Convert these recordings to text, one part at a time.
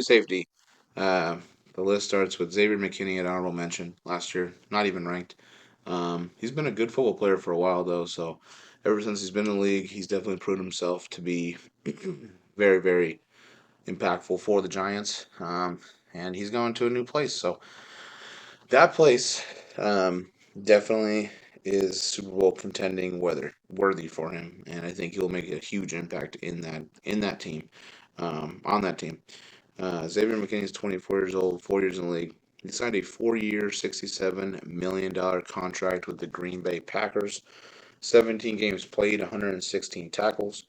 Safety. Uh, the list starts with Xavier McKinney at honorable mention last year, not even ranked. He's been a good football player for a while though, so ever since he's been in the league, he's definitely proven himself to be very, very impactful for the Giants. And he's going to a new place, so that place definitely is Super Bowl contending weather worthy for him, and I think he'll make a huge impact in that team, on that team. Xavier McKinney is 24 years old, 4 years in the league. He signed a 4-year, $67 million contract with the Green Bay Packers. 17 games played, 116 tackles,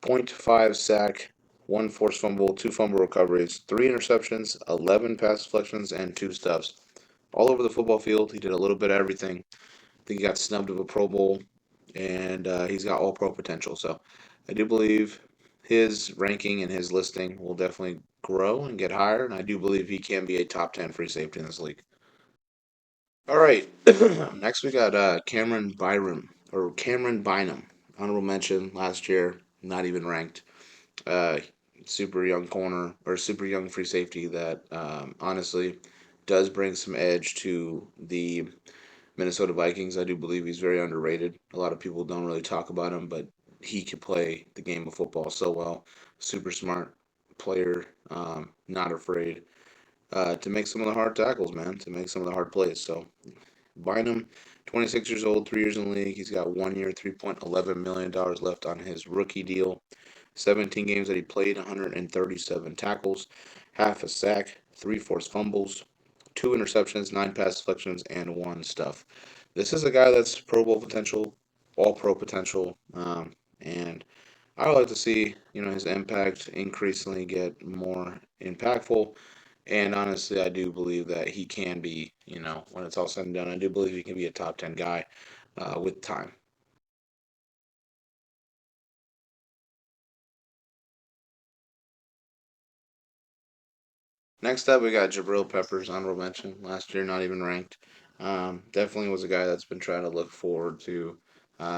point 0.5 sack, one forced fumble, two fumble recoveries, three interceptions, 11 pass deflections, and two stuffs. All over the football field, he did a little bit of everything. I think he got snubbed of a Pro Bowl, and he's got all pro potential. So I do believe his ranking and his listing will definitely grow and get higher, and I do believe he can be a top 10 free safety in this league. All right, next we got Camryn Bynum. Honorable mention last year, not even ranked. Uh, Super young corner or super young free safety that honestly does bring some edge to the Minnesota Vikings. I do believe he's very underrated. A lot of people don't really talk about him, but he can play the game of football so well. Super smart player, not afraid to make some of the hard tackles, man, to make some of the hard plays. So Bynum, 26 years old, 3 years in the league. He's got 1 year, $3.11 million left on his rookie deal. 17 games that he played, 137 tackles, half a sack, three forced fumbles, two interceptions, nine pass deflections, and one stuff. This is a guy that's Pro Bowl potential, all pro potential, and I would like to see his impact increasingly get more impactful. And honestly, I do believe that he can be, when it's all said and done, I do believe he can be a top 10 guy with time. Next up, we got Jabrill Peppers, honorable mention. Last year, not even ranked. Definitely was a guy that's been trying to look forward to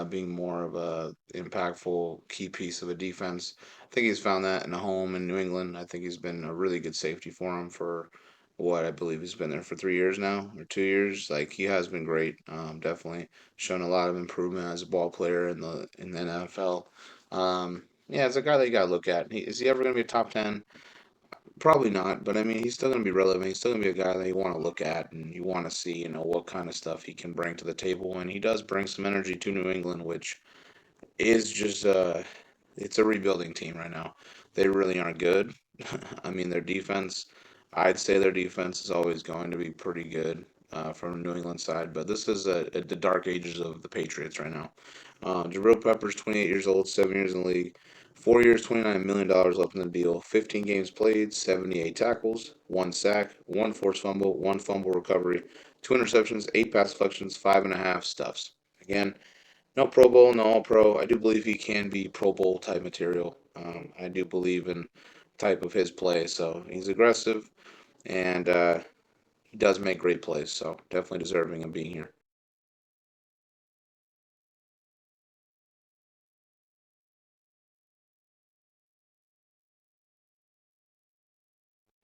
being more of a impactful key piece of a defense. I think he's found that in a home in New England. I think he's been a really good safety for him for what I believe he's been there for 3 years now or 2 years. Like he has been great. Definitely shown a lot of improvement as a ball player in the NFL. Yeah, it's a guy that you got to look at. Is he ever going to be a top 10? Probably not, but I mean, he's still going to be relevant. He's still going to be a guy that you want to look at and you want to see, what kind of stuff he can bring to the table. And he does bring some energy to New England, which is just it's a rebuilding team right now. They really aren't good. I mean, their defense, I'd say their defense is always going to be pretty good from New England side, but this is the dark ages of the Patriots right now. Jabril Peppers, 28 years old, 7 years in the league, 4 years, $29 million left in the deal, 15 games played, 78 tackles, one sack, one forced fumble, one fumble recovery, two interceptions, eight pass deflections, five and a half stuffs. Again, no Pro Bowl, no All Pro. I do believe he can be Pro Bowl type material. I do believe in type of his play. So he's aggressive and he does make great plays. So definitely deserving of being here.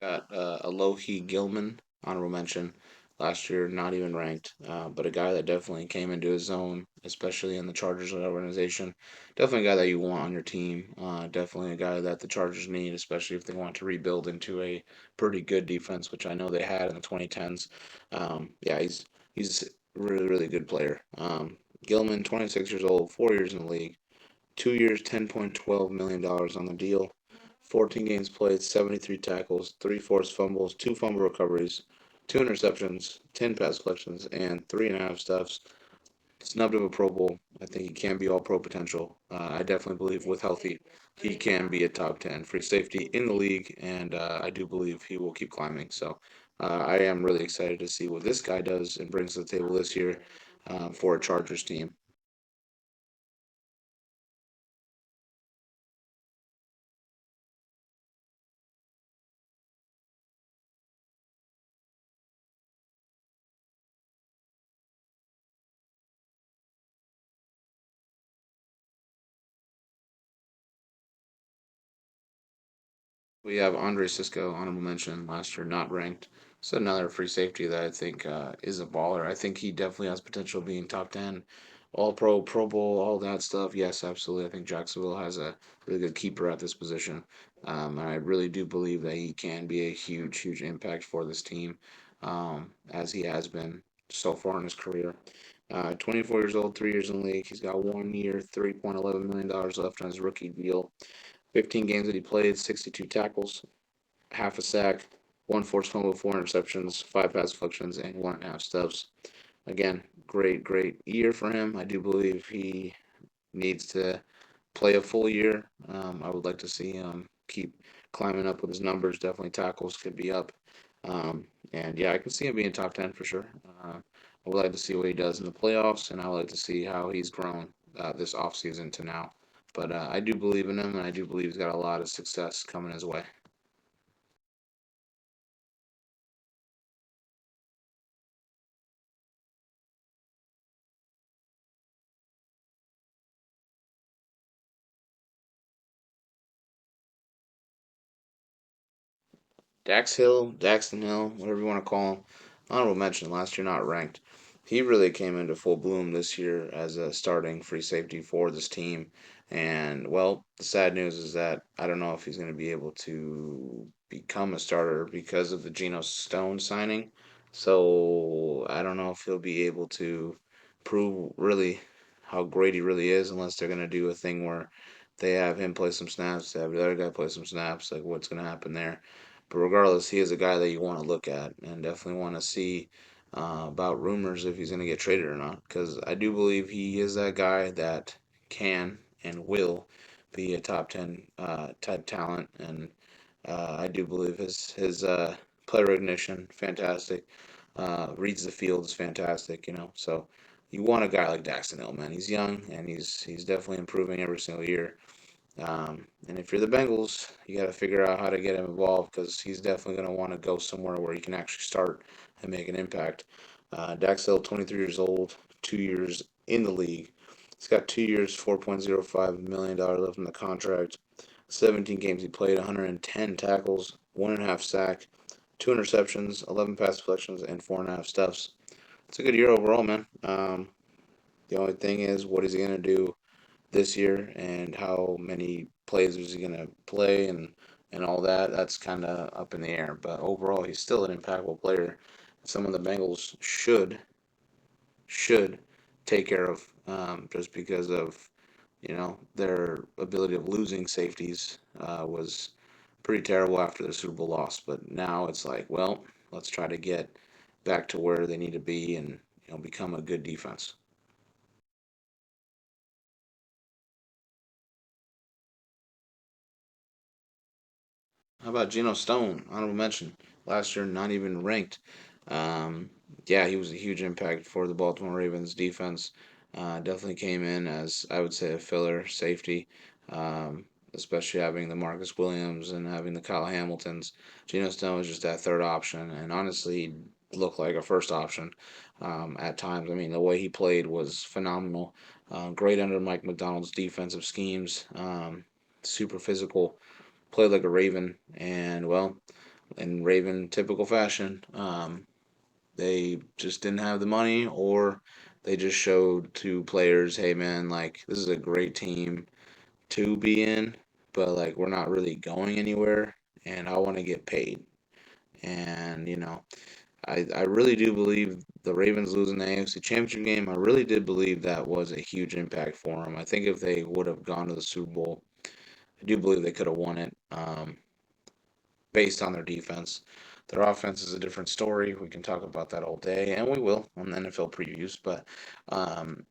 Got Alohi Gilman, honorable mention. Last year, not even ranked, but a guy that definitely came into his own, especially in the Chargers organization. Definitely a guy that you want on your team. Definitely a guy that the Chargers need, especially if they want to rebuild into a pretty good defense, which I know they had in the 2010s. Yeah, he's a really really good player. Gilman, 26 years old, 4 years in the league, 2 years, $10.12 million on the deal. 14 games played, 73 tackles, three forced fumbles, two fumble recoveries, two interceptions, 10 pass collections, and three and a half stuffs. Snubbed of a Pro Bowl. I think he can be all pro potential. I definitely believe with healthy, he can be a top 10 free safety in the league, and I do believe he will keep climbing. So I am really excited to see what this guy does and brings to the table this year for a Chargers team. We have Andre Cisco, honorable mention, last year not ranked. So another free safety that I think is a baller. I think he definitely has potential of being top 10, all pro, Pro Bowl, all that stuff. Yes, absolutely. I think Jacksonville has a really good keeper at this position. And I really do believe that he can be a huge, huge impact for this team, as he has been so far in his career. 24 years old, 3 years in the league. He's got 1 year, $3.11 million left on his rookie deal. 15 games that he played, 62 tackles, half a sack, one forced fumble, four interceptions, five pass deflections, and 1.5 stubs. Again, great, great year for him. I do believe he needs to play a full year. I would like to see him keep climbing up with his numbers. Definitely tackles could be up. And yeah, I can see him being top 10 for sure. I would like to see what he does in the playoffs, and I would like to see how he's grown this offseason to now. But I do believe in him, and I do believe he's got a lot of success coming his way. Dax Hill, Daxton Hill, whatever you want to call him. Honorable mention, last year not ranked. He really came into full bloom this year as a starting free safety for this team. And, well, the sad news is that I don't know if he's going to be able to become a starter because of the Gino Stone signing. So I don't know if he'll be able to prove really how great he really is unless they're going to do a thing where they have him play some snaps, they have the other guy play some snaps. Like, what's going to happen there? But regardless, he is a guy that you want to look at and definitely want to see about rumors if he's going to get traded or not. Because I do believe he is that guy that can and will be a top 10 type talent. And I do believe his play recognition, fantastic. Reads the field is fantastic, you know. So you want a guy like Daxton Hill, man. He's young and he's definitely improving every single year. And if you're the Bengals, you got to figure out how to get him involved because he's definitely going to want to go somewhere where he can actually start and make an impact. Dax Hill, 23 years old, 2 years in the league. He's got 2 years, $4.05 million left in the contract. 17 games he played, 110 tackles, 1.5 sack, two interceptions, 11 pass deflections, and 4.5 stuffs. It's a good year overall, man. The only thing is, what is he going to do this year and how many plays is he going to play and all that. That's kind of up in the air. But overall, he's still an impactful player. Someone the Bengals should take care of just because of their ability of losing safeties was pretty terrible after the Super Bowl loss. But now it's like, well, let's try to get back to where they need to be and become a good defense. How about Gino Stone? Honorable mention. Last year, not even ranked. Um, yeah, he was a huge impact for the Baltimore Ravens defense. Definitely came in as, I would say, a filler safety, especially having the Marcus Williams and having the Kyle Hamiltons. Gino Stone was just that third option, and honestly, he looked like a first option at times. I mean, the way he played was phenomenal. Great under Mike McDonald's defensive schemes. Super physical, played like a Raven, and well, in Raven typical fashion, they just didn't have the money, or they just showed to players, hey man, like this is a great team to be in, but like we're not really going anywhere, and I want to get paid. And I really do believe the Ravens losing the AFC Championship game. I really did believe that was a huge impact for them. I think if they would have gone to the Super Bowl, I do believe they could have won it. Based on their defense. Their offense is a different story. We can talk about that all day, and we will on the NFL previews. But um,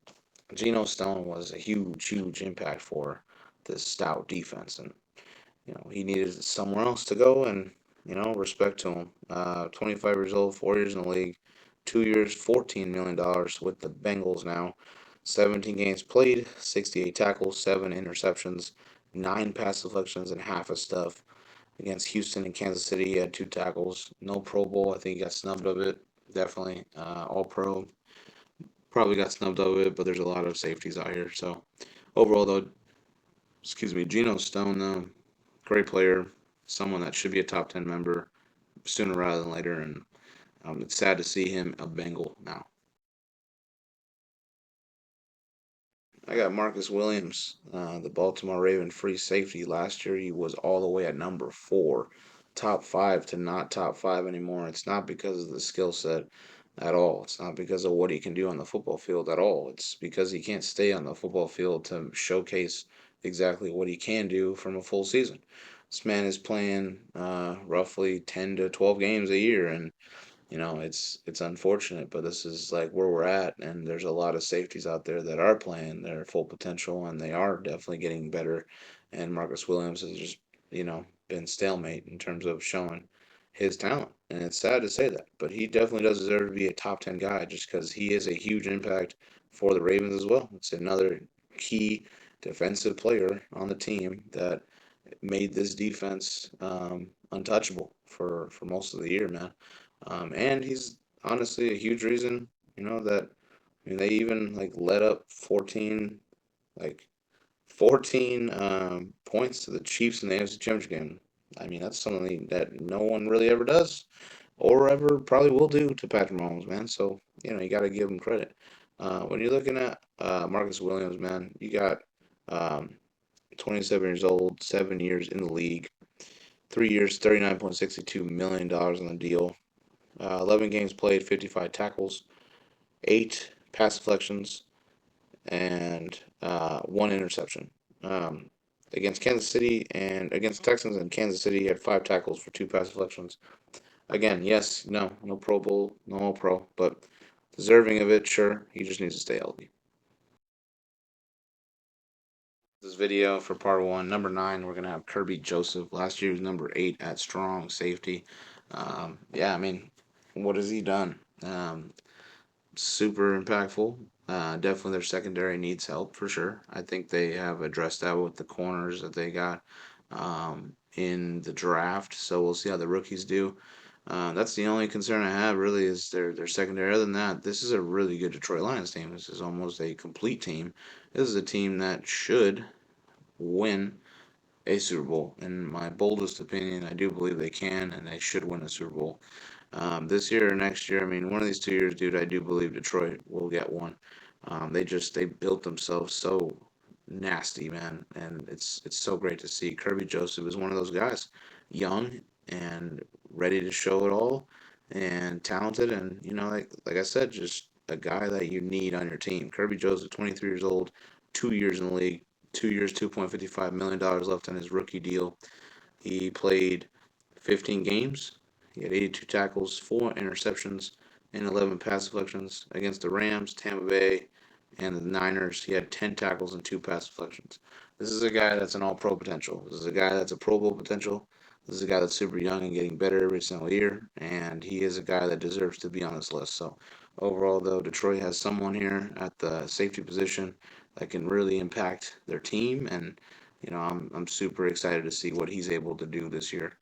Geno Stone was a huge, huge impact for this stout defense, and he needed somewhere else to go, and respect to him. 25 years old, 4 years in the league, 2 years, $14 million with the Bengals now. 17 games played, 68 tackles, seven interceptions, nine pass deflections, and half a stuff against Houston and Kansas City. He had two tackles. No Pro Bowl. I think he got snubbed of it. Definitely. All Pro. Probably got snubbed of it, but there's a lot of safeties out here. So overall, though, excuse me, Geno Stone, though, great player. someone that should be a top 10 member sooner rather than later. And it's sad to see him a Bengal now. I got Marcus Williams, the Baltimore Raven free safety. Last year, he was all the way at number 4, top 5 to not top 5 anymore. It's not because of the skill set at all. It's not because of what he can do on the football field at all. It's because he can't stay on the football field to showcase exactly what he can do from a full season. This man is playing roughly 10 to 12 games a year, and it's unfortunate, but this is like where we're at, and there's a lot of safeties out there that are playing their full potential, and they are definitely getting better. And Marcus Williams has just, been stalemate in terms of showing his talent, and it's sad to say that, but he definitely does deserve to be a top 10 guy just because he is a huge impact for the Ravens as well. It's another key defensive player on the team that made this defense untouchable for most of the year, man. And he's honestly a huge reason, that they even like let up 14, like 14 points to the Chiefs in the AFC Championship game. I mean, that's something that no one really ever does or ever probably will do to Patrick Mahomes, man. So, you got to give him credit. When you're looking at Marcus Williams, man, you got um, 27 years old, 7 years in the league, 3 years, $39.62 million on the deal. 11 games played, 55 tackles, 8 pass deflections, and 1 interception. Um, Against Kansas City and against Texans and Kansas City, he had 5 tackles for 2 pass deflections. Again, yes, no Pro Bowl, no All Pro, but deserving of it, sure. He just needs to stay healthy. This video for part one. Number 9, we're gonna have Kirby Joseph. Last year he was number 8 at strong safety. Yeah, I mean, what has he done? Super impactful. Definitely their secondary needs help for sure. I think they have addressed that with the corners that they got in the draft. So we'll see how the rookies do. That's the only concern I have really is their secondary. Other than that, this is a really good Detroit Lions team. This is almost a complete team. This is a team that should win a Super Bowl. In my boldest opinion, I do believe they can and they should win a Super Bowl. This year or next year, I mean, one of these 2 years, dude, I do believe Detroit will get one. They built themselves so nasty, man, and it's so great to see. Kirby Joseph is one of those guys, young and ready to show it all, and talented, and like I said, just a guy that you need on your team. Kirby Joseph, 23 years old, 2 years in the league, 2 years, $2.55 million left on his rookie deal. He played 15 games. He had 82 tackles, 4 interceptions, and 11 pass deflections against the Rams, Tampa Bay, and the Niners. He had 10 tackles and 2 pass deflections. This is a guy that's an all-pro potential. This is a guy that's a Pro Bowl potential. This is a guy that's super young and getting better every single year, and he is a guy that deserves to be on this list. So overall, though, Detroit has someone here at the safety position that can really impact their team, and I'm super excited to see what he's able to do this year.